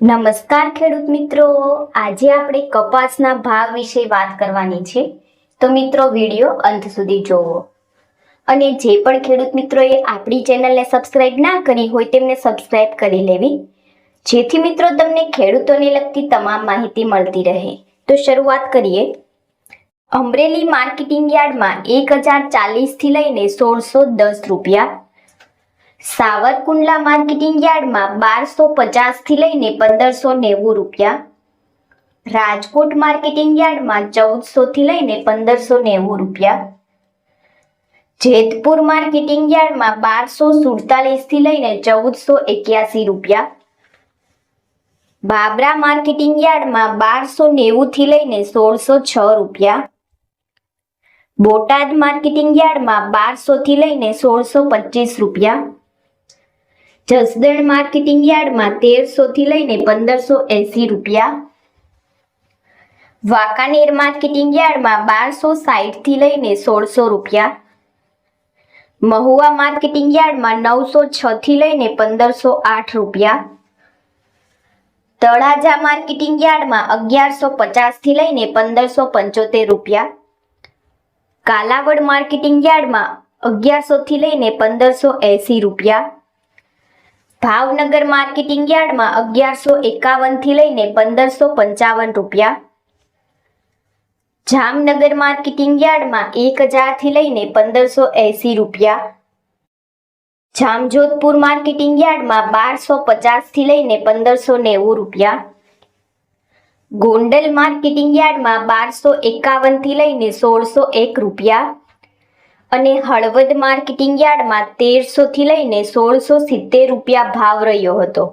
નમસ્કાર ખેડૂત મિત્રો, આજે આપણે કપાસના ભાવ વિશે વાત કરવાની છે. તો મિત્રો વિડીયો અંત સુધી જોવો. અને જે પણ ખેડૂત મિત્રોએ આપણી ચેનલને સબસ્ક્રાઇબ ના કરી હોય તેમને સબસ્ક્રાઇબ કરી લેવી, જેથી મિત્રો તમને ખેડૂતોને લગતી તમામ માહિતી મળતી રહે. તો શરૂઆત કરીએ. અમરેલી માર્કેટિંગ યાર્ડમાં 1040 થી લઈને 1610 રૂપિયા, સાવરકુંડલા માર્કેટિંગ યાર્ડમાં 1250 થી લઈને 1590 રૂપિયા, રાજકોટ માર્કેટિંગ યાર્ડમાં 1400 થી લઈને 1590 રૂપિયા, જેતપુર માર્કેટિંગ યાર્ડમાં 1247 થી લઈને 1481 રૂપિયા, બાબરા માર્કેટિંગ યાર્ડમાં 1290 થી લઈને 1606 રૂપિયા, બોટાદ માર્કેટિંગ યાર્ડમાં 1200 થી લઈને 1625 રૂપિયા, જસદણ માર્કેટિંગ યાર્ડમાં 1300 થી લઈને 1580 રૂપિયા, વાંકાનેર માર્કેટિંગ યાર્ડમાં 1260 થી લઈને 1600 રૂપિયા, મહુવા માર્કેટિંગ યાર્ડમાં 906 થી લઈને 1508 રૂપિયા, તળાજા માર્કેટિંગ યાર્ડમાં 1150 થી લઈને 1575 રૂપિયા, કાલાવડ માર્કેટિંગ યાર્ડમાં 1100 થી લઈને 1580 રૂપિયા, ભાવનગર માર્કેટિંગ યાર્ડમાં 1151 થી લઈને 1555 રૂપિયા, જામનગર માર્કેટિંગ યાર્ડમાં 1000 થી લઈને 1580 રૂપિયા, જામજોધપુર માર્કેટિંગ યાર્ડમાં 1250 થી લઈને 1590 રૂપિયા, ગોંડલ માર્કેટિંગ યાર્ડમાં 1251 થી લઈને 1601 રૂપિયા અને હળવદ માર્કેટિંગ યાર્ડમાં 1300 થી લઈને 1670 રૂપિયા ભાવ રહ્યો હતો.